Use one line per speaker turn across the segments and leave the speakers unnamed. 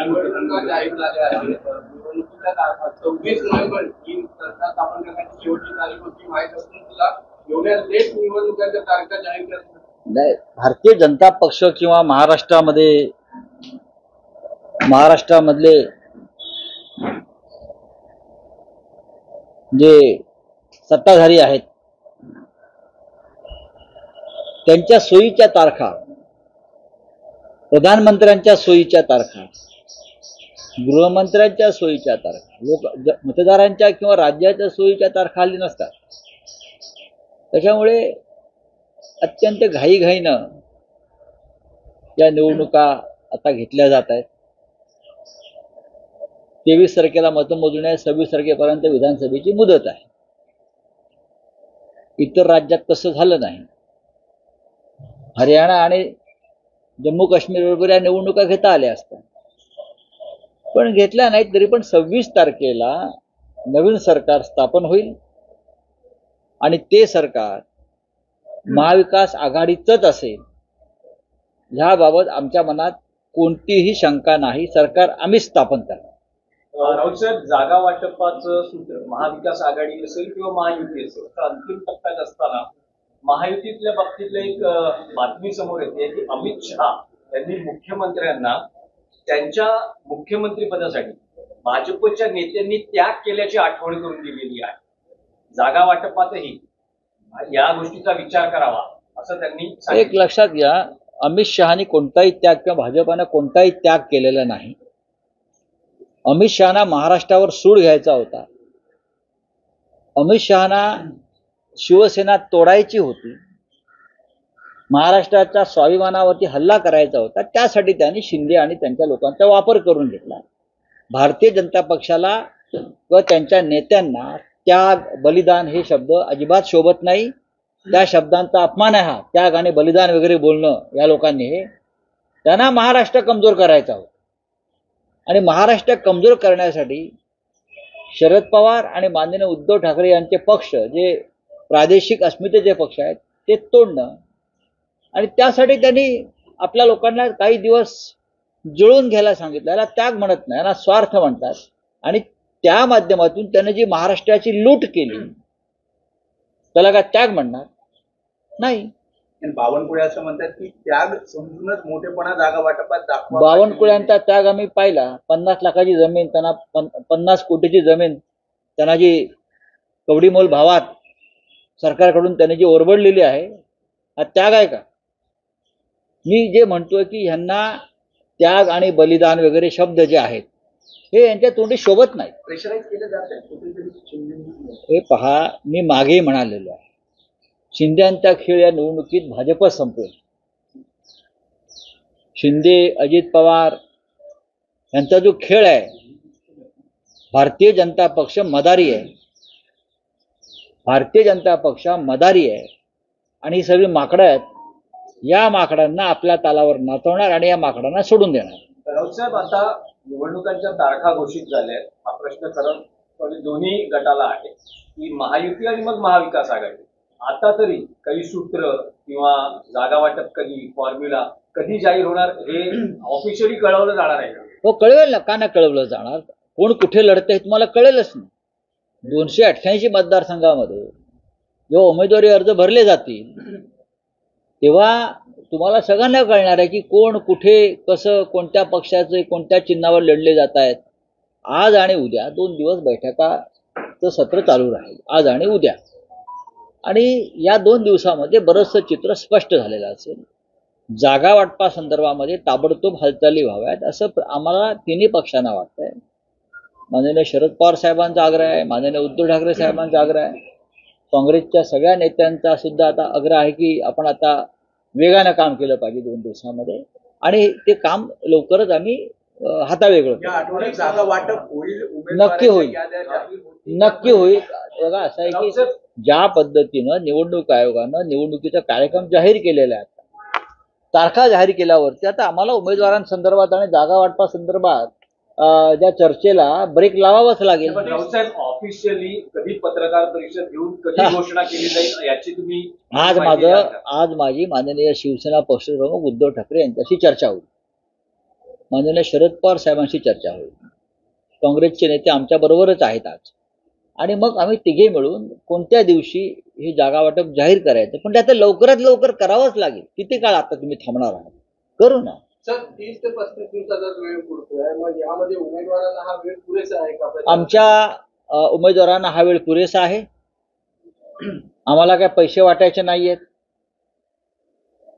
निवडणुका जाहीर झाल्या आहेत. निवडणुकीच्या तारखा 26 नोव्हेंबर ही सरकार स्थापन करण्याची शेवटची तारीख होती. माहीत असून तुला एवढ्या लेट निवडणुकांच्या तारखा जाहीर करण्यात
नाही. भारतीय जनता पक्ष किंवा महाराष्ट्रामधले जे सत्ताधारी आहेत त्यांच्या सोयीच्या तारखा, प्रधानमंत्र्यांच्या सोयीच्या तारखा, गृहमंत्र्यांच्या सोयीच्या तारखा, मतदारांच्या किंवा राज्याच्या सोयीच्या तारखा हल्ली नसतात. त्याच्यामुळे अत्यंत घाईघाईनं या निवडणुका आता घेतल्या जात आहेत. 23 तारखेला मतमोजणी आहे, 26 तारखेपर्यंत विधानसभेची मुदत आहे. इतर राज्यात तसं झालं नाही. हरियाणा आणि जम्मू काश्मीर बरोबर या निवडणुका घेता आल्या असत्या, पण घेतल्या नाहीत. तरी पण 26 तारखेला नवीन सरकार स्थापन होईल आणि ते सरकार महाविकास आघाडीचंच असेल ह्याबाबत आमच्या मनात कोणतीही शंका नाही. सरकार आम्हीच स्थापन करणार.
राऊत साहेब, जागा वाटपाचं सूत्र महाविकास आघाडी असेल किंवा महायुती असेल तर अंतिम टप्प्यात असताना महायुतीतल्या बाबतीतलं एक बातमी समोर येते की अमित शहा यांनी मुख्यमंत्र्यांना त्यांच्या मुख्यमंत्रीपदासाठी भाजपच्या नेत्यांनी त्याग केल्याची आठवण करून दिलेली आहे. जागा वाटपातही या गोष्टीचा विचार करावा असं त्यांनी सांगितलं.
एक लक्षात घ्या, अमित शहानी कोणताही त्याग किंवा भाजपानं कोणताही त्याग केलेला नाही. अमित शहाना महाराष्ट्रावर सूड घ्यायचा होता. अमित शहाना शिवसेना तोडायची होती. महाराष्ट्राच्या स्वाभिमानावरती हल्ला करायचा होता. त्यासाठी त्यांनी शिंदे आणि त्यांच्या लोकांचा वापर करून घेतला. भारतीय जनता पक्षाला व त्यांच्या नेत्यांना त्याग बलिदान हे शब्द अजिबात शोभत नाही. त्या शब्दांचा अपमान आहे हा. त्याग आणि बलिदान वगैरे बोलणं या लोकांनी हे त्यांना महाराष्ट्र कमजोर करायचा होता. आणि महाराष्ट्र कमजोर करण्यासाठी शरद पवार आणि माननीय उद्धव ठाकरे यांचे पक्ष जे प्रादेशिक अस्मितेचे पक्ष आहेत ते तोडणं आणि त्यासाठी त्यांनी आपल्या लोकांना काही दिवस जुळून घ्यायला सांगितलं. याला त्याग म्हणत नाही, याला स्वार्थ म्हणतात. आणि त्या माध्यमातून त्याने जी महाराष्ट्राची लूट केली त्याला काय त्याग म्हणणार नाही.
बावनकुळे असं म्हणतात की त्याग समजूनच मोठेपणा जागा वाटपात दाखवा.
बावनकुळ्यांचा त्याग आम्ही पाहिला. 50 लाखाची जमीन त्यांना, 50 कोटीची जमीन त्यांना जी कवडीमोल भावात सरकारकडून त्यांनी जी ओरबडलेली आहे, हा त्याग आहे का? मी जे म्हणतोय की ह्यांना त्याग आणि बलिदान वगैरे शब्द जे आहेत हे यांच्या तोंडी शोभत नाही.
प्रेशराईज केलं जात
हे पहा, मी मागेही म्हणालेलो आहे, शिंदेंचा खेळ या निवडणुकीत भाजप संपवेल. शिंदे, अजित पवार यांचा जो खेळ आहे, भारतीय जनता पक्ष मदारी आहे. भारतीय जनता पक्ष मदारी आहे आणि ही सगळी माकडं आहेत. या माकडांना आपल्या तालावर नाचवणार आणि या माकडांना सोडून देणार.
राऊत साहेब, आता निवडणुकांच्या तारखा घोषित झाल्या आहेत. हा प्रश्न खरं दोन्ही गटाला आहे की महायुती आणि मग महाविकास आघाडी. आता तरी काही सूत्र किंवा जागा वाटप कधी, फॉर्म्युला कधी जाहीर होणार हे ऑफिशियली कळवलं जाणार आहे का?
हो, कळवेल ना. का नाही कळवलं जाणार? कोण कुठे लढतंय तुम्हाला कळेलच ना. 288 मतदारसंघामध्ये जेव्हा उमेदवारी अर्ज भरले जातील तेव्हा तुम्हाला सगळ्यांना कळणार आहे की कोण कुठे कसं कोणत्या पक्षाचे कोणत्या चिन्हावर लढले जात आहेत. आज आणि उद्या 2 दिवस बैठकाचं सत्र चालू राहील, आज आणि उद्या. आणि या 2 दिवसामध्ये बरंचसं चित्र स्पष्ट झालेलं असेल. जागा वाटपा संदर्भामध्ये ताबडतोब हालचाली व्हाव्यात असं आम्हाला तिन्ही पक्षांना वाटतंय. माननीय शरद पवार साहेबांचा आग्रह आहे, माननीय उद्धव ठाकरे साहेबांचा आग्रह आहे, काँग्रेसच्या सगळ्या नेत्यांचा सुद्धा आता आग्रह आहे की आपण आता वेगानं काम केलं पाहिजे 2 दिवसामध्ये. आणि ते काम लवकरच आम्ही हातावेगळं
या आठवड्यात जागा वाटप होईल.
नक्की होईल, नक्की होईल. बघा, असं आहे की ज्या पद्धतीनं निवडणूक आयोगानं निवडणुकीचा कार्यक्रम जाहीर केलेला आहे, तारखा जाहीर केल्यावरती आता आम्हाला उमेदवारांसंदर्भात आणि जागा वाटपा संदर्भात ज्या चर्चेला ब्रेक लावावाच लागेल.
ऑफिशियली कधी पत्रकार परिषद घेऊन कधी घोषणा केली जाईल याची तुम्ही
आज माझी माननीय शिवसेना पक्षप्रमुख उद्धव ठाकरे यांच्याशी चर्चा होईल. माननीय शरद पवार साहेबांशी चर्चा होईल. काँग्रेसचे नेते आमच्या बरोबरच आहेत आज, आणि मग आम्ही तिघे मिळून कोणत्या दिवशी हे जागा वाटप जाहीर करायचं. पण त्याचं लवकरात लवकर करावंच लागेल. किती काळ आता तुम्ही थांबणार आहात? करू ना.
सर 30 ते 35 दिवसाचाच वेळ पुरतोय. मग यामध्ये उमेदवारांना हा वेळ पुरेसा आहे का?
आमच्या उमेदवारांना हा वेळ पुरेसा आहे. आम्हाला काय पैसे वाटायचे नाहीयेत,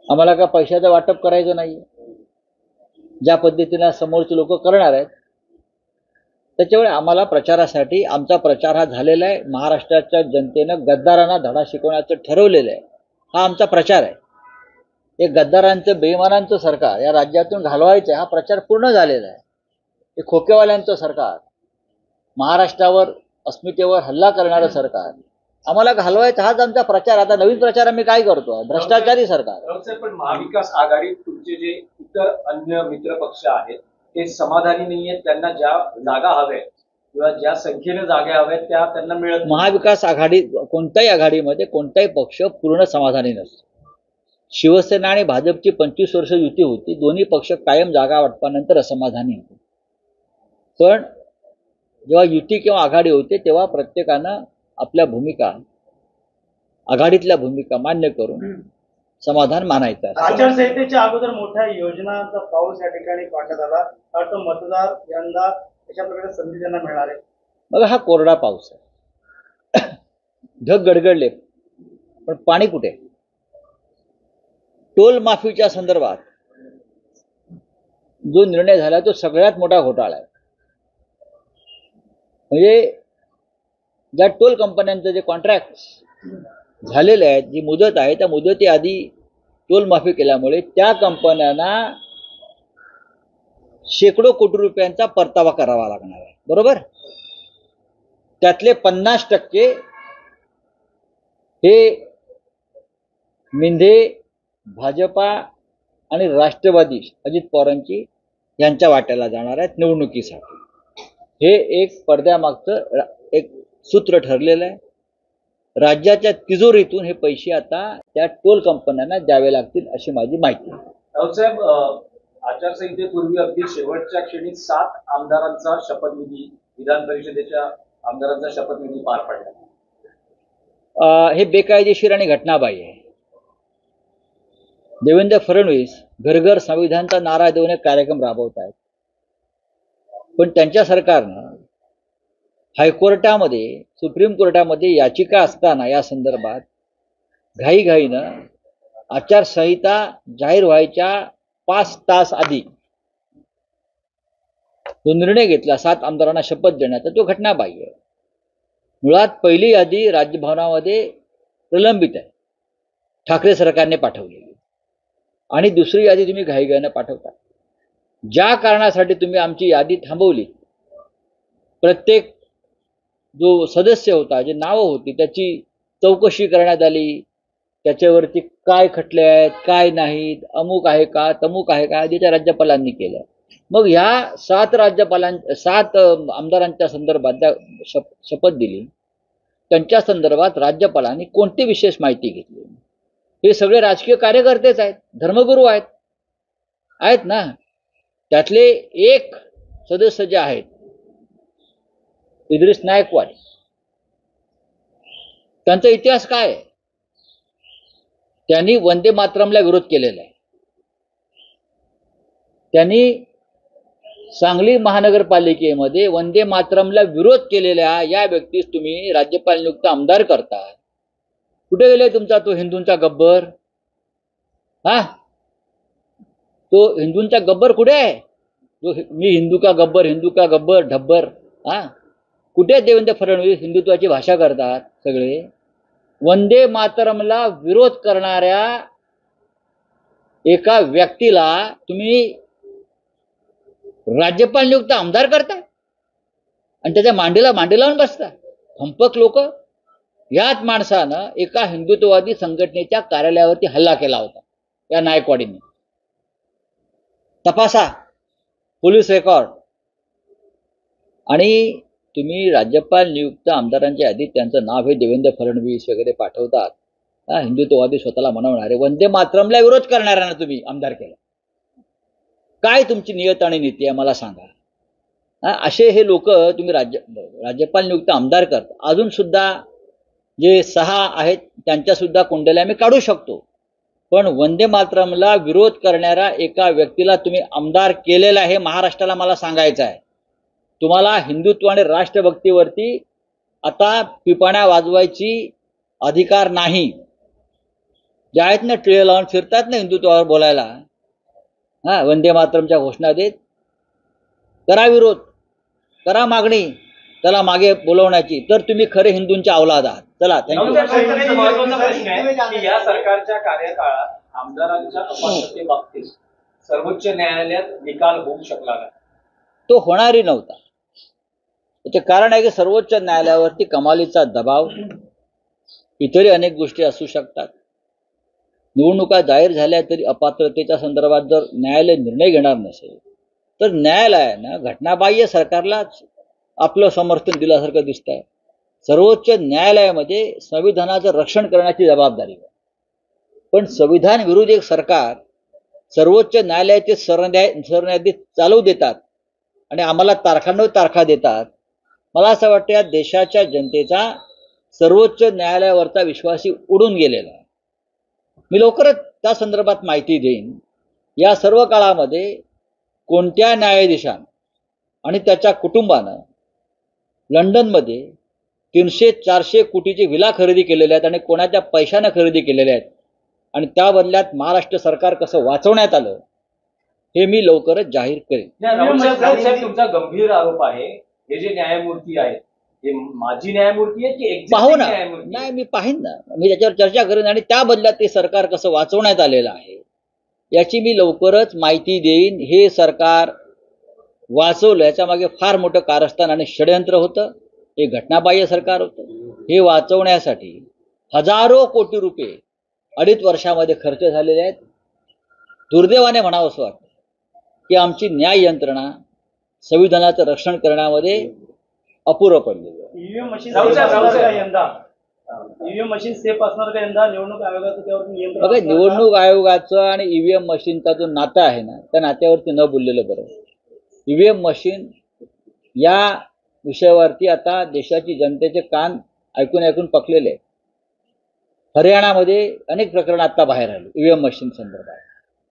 आम्हाला काय पैशाचं वाटप करायचं नाहीये. ज्या पद्धतीने समोरचे लोक करणार आहेत त्याच्यामुळे आम्हाला प्रचारासाठी आमचा प्रचार हा झालेला आहे. महाराष्ट्राच्या जनतेनं गद्दारांना धडा शिकवण्याचं ठरवलेलं आहे. हा आमचा प्रचार आहे. हे गद्दारांचं बेईमानांचं सरकार या राज्यातून घालवायचं हा प्रचार पूर्ण झालेला आहे. हे खोकेवाल्यांचं सरकार, महाराष्ट्रावर अस्मितेवर हल्ला करणारं सरकार आम्हाला घालवायचं हाच आमचा प्रचार. आता नवीन प्रचार आम्ही काय करतो? भ्रष्टाचारी सरकार.
पण महाविकास आघाडीत तुमचे जे इतर अन्य मित्र पक्ष आहेत ते समाधानी नाही आहेत. त्यांना ज्या जागा हव्यात किंवा ज्या संख्येने जागा हव्यात त्या त्यांना मिळत नाही.
महाविकास आघाडी कोणत्याही आघाडीमध्ये कोणताही पक्ष पूर्ण समाधानी नसतो. शिवसेना आणि भाजपची 25 वर्ष युती होती. दोन्ही पक्ष कायम जागा वाटपानंतर असमाधानी होते. पण जेव्हा युती किंवा आघाडी होते तेव्हा प्रत्येकानं आपल्या भूमिका, आघाडीतल्या भूमिका मान्य करून समाधान मानायचं.
आचारसंहितेच्या अगोदर मोठ्या योजनांचा पाऊस या ठिकाणी पाडण्यात आला. तो मतदार यंदा अशा प्रकारे संधी त्यांना मिळणार आहे.
बघा, हा कोरडा पाऊस आहे. ढग गडगडले पण पाणी कुठे? टोल माफीच्या संदर्भात जो निर्णय झाला तो सगळ्यात मोठा घोटाळा आहे. म्हणजे ज्या टोल कंपन्यांचं जे कॉन्ट्रॅक्ट झालेले आहेत, जी मुदत आहे त्या मुदतीआधी टोल माफी केल्यामुळे त्या कंपन्यांना शेकडो कोटी रुपयांचा परतावा करावा लागणार आहे. बरोबर? त्यातले 50% हे मिंधे, भाजपा आणि राष्ट्रवादी अजित पवारांची यांच्या वाट्याला जाणार आहेत निवडणुकीसाठी. हे एक पडद्यामागचं एक सूत्र ठरलेलं आहे. राज्याच्या तिजोरीतून हे पैसे आता त्या टोल कंपन्यांना द्यावे लागतील अशी माझी माहिती आहे.
राऊतसाहेब, आचारसंहितेपूर्वी अगदी शेवटच्या क्षणी 7 आमदारांचा शपथविधी, विधान परिषदेच्या आमदारांचा शपथविधी पार पडला.
हे बेकायदेशीर आणि घटनाबाह्य आहे. देवेंद्र फडणवीस घर घर संविधानचा नारा देऊन एक कार्यक्रम राबवत आहेत. पण त्यांच्या सरकारनं हायकोर्टामध्ये, सुप्रीम कोर्टामध्ये याचिका असताना या संदर्भात घाईघाईनं आचारसंहिता जाहीर व्हायच्या 5 तास आधी जो निर्णय घेतला 7 आमदारांना शपथ देण्याचा, तो घटनाबाह्य आहे. मुळात पहिली यादी राजभवनामध्ये प्रलंबित आहे, ठाकरे सरकारने पाठवलेली, आणि दुसरी यादी तुम्ही घाईघाईनं पाठवता. ज्या कारणासाठी तुम्ही आमची यादी थांबवली, प्रत्येक जो सदस्य होता, जे नावं होती त्याची चौकशी करण्यात आली, त्याच्यावरती काय खटले आहेत, काय नाहीत, अमुक आहे का, तमुक आहे का, आधीच्या राज्यपालांनी केलं. मग ह्या 7 आमदारांच्या संदर्भात त्या शपथ दिली, त्यांच्या संदर्भात राज्यपालांनी कोणती विशेष माहिती घेतली? हे सगळे राजकीय कार्यकर्तेच आहेत, धर्मगुरू आहेत ना. त्यातले एक सदस्य जे आहेत इद्रिस नायकवाड, त्यांचा इतिहास काय आहे? त्यांनी वंदे मातरमला विरोध केलेला आहे. त्यांनी सांगली महानगरपालिकेमध्ये वंदे मातरमला विरोध केलेल्या या व्यक्तीस तुम्ही राज्यपाल नियुक्त आमदार करता. कुठे गेले तुमचा तो हिंदूंचा गब्बर? तो हिंदूंचा गब्बर कुठे आहे? जो मी हिंदू का गब्बर ढब्बर. कुठे देवेंद्र फडणवीस हिंदुत्वाची भाषा करतात सगळे? वंदे मातरमला विरोध करणाऱ्या एका व्यक्तीला तुम्ही राज्यपाल नियुक्त आमदार करता आणि त्याच्या मांडीला मांडी लावून बसता. धंपक लोक. याच माणसानं एका हिंदुत्ववादी संघटनेच्या कार्यालयावरती हल्ला केला होता या नायकवाडींनी. तपासा पोलीस रेकॉर्ड. आणि तुम्ही राज्यपाल नियुक्त आमदारांच्या यादीत त्यांचं नाव हे देवेंद्र फडणवीस वगैरे पाठवतात. हिंदुत्ववादी स्वतःला म्हणवणारे वंदे मातरमला विरोध करणाऱ्यांना तुम्ही आमदार केलं. काय तुमची नियत आणि नीती आहे मला सांगा. असे हे लोक तुम्ही राज्यपाल नियुक्त आमदार करता. अजून सुद्धा जे 6 आहेत त्यांच्या सुद्धा कुंडल्या आम्ही काढू शकतो. पण वंदे मातरमला विरोध करणाऱ्या एका व्यक्तीला तुम्ही आमदार केलेला आहे महाराष्ट्राला मला सांगायचं आहे. तुम्हाला हिंदुत्व आणि राष्ट्रभक्तीवरती आता पिपाण्या वाजवायची अधिकार नाही. जे आहेत ना टिळे लावून फिरतात ना हिंदुत्वावर बोलायला, वंदे मातरमच्या घोषणा देत, करा विरोध, करा मागणी त्याला मागे बोलवण्याची, तर तुम्ही खरे हिंदूंच्या अवलाद आहात. चला, थँक्यू.
महत्वाचा प्रश्न आहे की या सरकारच्या कार्यकाळात आमदारांच्या अपात्रतेबाबतीत सर्वोच्च न्यायालयात निकाल होऊ शकला नाही.
तो होणारही नव्हता. त्याचे कारण आहे की सर्वोच्च न्यायालयावरती कमालीचा दबाव, इतरही अनेक गोष्टी असू शकतात. निवडणुका जाहीर झाल्या तरी अपात्रतेच्या संदर्भात जर न्यायालय निर्णय घेणार नसेल तर न्यायालयानं घटनाबाह्य सरकारलाच आपलं समर्थन दिल्यासारखं दिसत आहे. सर्वोच्च न्यायालयामध्ये संविधानाचं रक्षण करण्याची जबाबदारी आहे. पण संविधान विरुद्ध एक सरकार सर्वोच्च न्यायालयाचे सरन्यायाधीश चालवू देतात आणि आम्हाला तारखांवर तारखा देतात. मला असं वाटतं या देशाच्या जनतेचा सर्वोच्च न्यायालयावरचा विश्वासही उडून गेलेला आहे. मी लवकरच त्या संदर्भात माहिती देईन. या सर्व काळामध्ये कोणत्या न्यायाधीशानं आणि त्याच्या कुटुंबानं लंडनमध्ये 300-400 कोटीची विला खरेदी केलेल्या आहेत आणि कोणाच्या पैशानं खरेदी केलेल्या आहेत आणि त्या बदल्यात महाराष्ट्र सरकार कसं वाचवण्यात आलं हे मी लवकरच जाहीर करेन.
राऊत तुमचा गंभीर आरोप आहे हे जे न्यायमूर्ती आहेत हे माजी न्यायमूर्ती आहेत की
पाहू ना.
न्यायमूर्ती?
नाही, मी पाहीन ना, मी त्याच्यावर चर्चा करेन आणि त्या बदल्यात ते सरकार कसं वाचवण्यात आलेलं आहे याची मी लवकरच माहिती देईन. हे सरकार वाचवलं याच्या मागे फार मोठं कारस्थान आणि षडयंत्र होतं. हे घटनाबाह्य सरकार होतं. हे वाचवण्यासाठी हजारो कोटी रुपये 2.5 वर्षामध्ये खर्च झालेले आहेत. दुर्दैवाने म्हणावं असं वाटतं की आमची न्याय यंत्रणा संविधानाचं रक्षण करण्यामध्ये अपुरं पडलेलं आहे.
ईव्हीएम मशीन असणार का यंदा? ईव्हीएम मशीन सेफ असणार का यंदा? निवडणूक आयोगाचं त्यावर नियंत्रण
बघा, निवडणूक आयोगाचं आणि ईव्हीएम मशीनचा जो नाता आहे ना त्या नात्यावरती न बोललेलं बरं. ईव्हीएम मशीन या विषयावरती आता देशाची जनतेचे कान ऐकून ऐकून पकलेले आहेत. हरियाणामध्ये अनेक प्रकरणं आता बाहेर आली ईव्हीएम मशीन संदर्भात.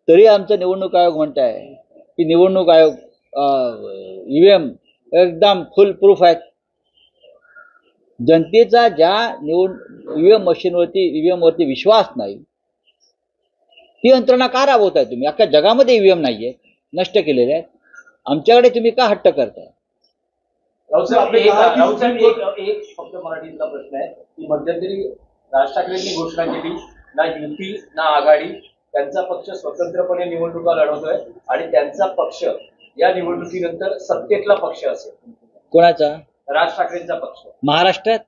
तरी आमचं निवडणूक आयोग म्हणत आहे की निवडणूक आयोग ईव्हीएम एकदम फुल प्रूफ आहेत. जनतेचा ज्या ईव्हीएम मशीनवरती ईव्हीएमवरती विश्वास नाही ती यंत्रणा का राबवताय तुम्ही? अख्ख्या जगामध्ये ईव्हीएम नाहीये, नष्ट केलेले आहेत. आमच्याकडे तुम्ही का हट्ट करताय?
एक फक्त मराठीतला प्रश्न आहे की मध्यंतरी राज ठाकरेंनी घोषणा केली ना युती ना आघाडी, त्यांचा पक्ष स्वतंत्रपणे निवडणुका लढवतोय आणि त्यांचा पक्ष या निवडणुकीनंतर सत्तेतला पक्ष असेल.
कोणाचा?
राज ठाकरेंचा पक्ष.
महाराष्ट्रात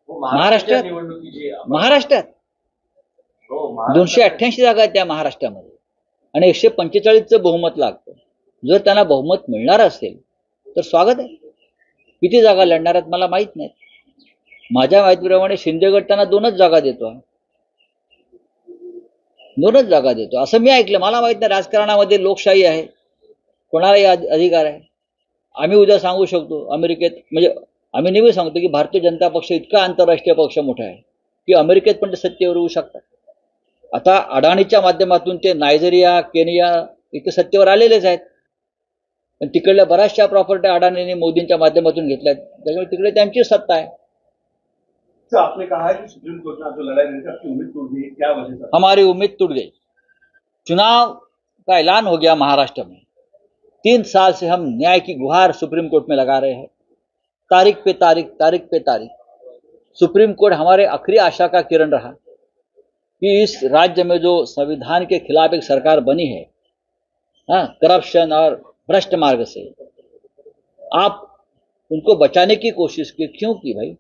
महाराष्ट्रात निवडणुकीची
महाराष्ट्रात 288 जागा आहेत त्या महाराष्ट्रामध्ये आणि 145चं बहुमत लागतं. जर त्यांना बहुमत मिळणार असेल तर स्वागत आहे. किती जागा लढणार आहेत मला माहित नाही. माझ्या माहितीप्रमाणे शिंदे गट त्यांना 2च जागा देतो. 2च जागा देतो असं मी ऐकलं. मला माहित नाही. राजकारणामध्ये लोकशाही आहे, कोणालाही अधिकार आहे. आम्ही उद्या सांगू शकतो अमेरिकेत, म्हणजे आम्ही नेहमी सांगतो की भारतीय जनता पक्ष इतका आंतरराष्ट्रीय पक्ष मोठा आहे की अमेरिकेत पण ते सत्तेवर येऊ शकतात. आता अडाणीच्या माध्यमातून ते नायजेरिया, केनिया इथे सत्तेवर आलेलेच आहेत. पण तिकडल्या बऱ्याचशा प्रॉपर्टी अडाणीने मोदींच्या माध्यमातून घेतल्यात, त्याच्यामुळे तिकडे त्यांची सत्ता आहे.
आपने कहा है कि सुप्रीम कोर्ट में जो लड़ाई रहेगी आपकी उम्मीद टूट गई, क्या वजह से?
हमारी उम्मीद टूट गई. चुनाव का ऐलान हो गया महाराष्ट्र में. 3 साल से हम न्याय की गुहार सुप्रीम कोर्ट में लगा रहे हैं. तारीख पे तारीख सुप्रीम कोर्ट हमारे आखिरी आशा का किरण रहा कि इस राज्य में जो संविधान के खिलाफ एक सरकार बनी है, करप्शन और भ्रष्ट मार्ग से, आप उनको बचाने की कोशिश की. क्यों की भाई?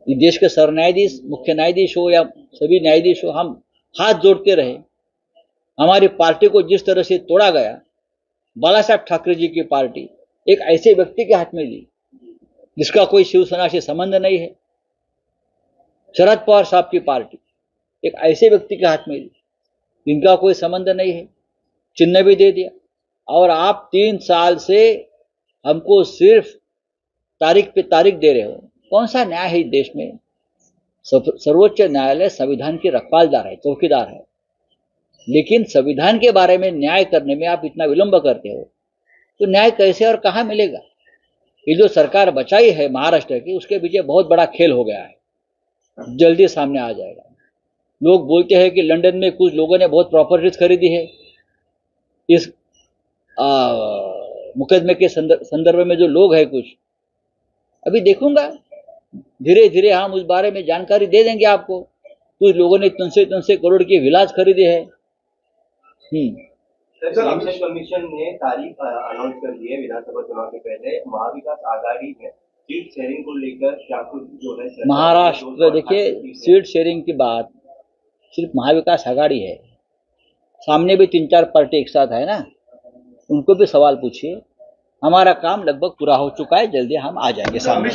देश के सरन्यायाधीश, मुख्य न्यायाधीश हो या सभी न्यायाधीश हो, हम हाथ जोड़ते रहे. हमारी पार्टी को जिस तरह से तोड़ा गया, बाला साहब ठाकरे जी की पार्टी एक ऐसे व्यक्ति के हाथ में दी जिसका कोई शिवसेना से संबंध नहीं है. शरद पवार साहब की पार्टी एक ऐसे व्यक्ति के हाथ में दी जिनका कोई संबंध नहीं है चिन्ह भी दे दिया, और आप 3 साल से हमको सिर्फ तारीख पे तारीख दे रहे हो। कौन सा न्याय है इस देश में? सर्वोच्च न्यायालय संविधान की रखवालदार है, चौकीदार है, लेकिन संविधान के बारे में न्याय करने में आप इतना विलंब करते हो, तो न्याय कैसे और कहाँ मिलेगा? ये जो सरकार बचाई है महाराष्ट्र की, उसके पीछे बहुत बड़ा खेल हो गया है, जल्दी सामने आ जाएगा। लोग बोलते हैं कि लंदन में कुछ लोगों ने बहुत प्रॉपर्टीज खरीदी है। इस मुकदमे के संदर्भ में जो लोग हैं, कुछ अभी देखूंगा, धीरे धीरे हम उस बारे में जानकारी दे देंगे आपको। कुछ लोगों ने 300 करोड़ की विलास खरीदे हैं।
इलेक्शन कमीशन ने तारीख अनाउंस कर दी है विधानसभा चुनाव के पहले। महाविकास आघाड़ी में सीट शेयरिंग को लेकर क्या कुछ जो है
महाराष्ट्र, देखिए सीट शेयरिंग की बात सिर्फ महाविकास आघाड़ी है, सामने भी 3-4 पार्टी एक साथ है ना, उनको भी सवाल पूछिए। हमारा काम लगभग पूरा हो चुका है, जल्दी हम आ जाएंगे सामने।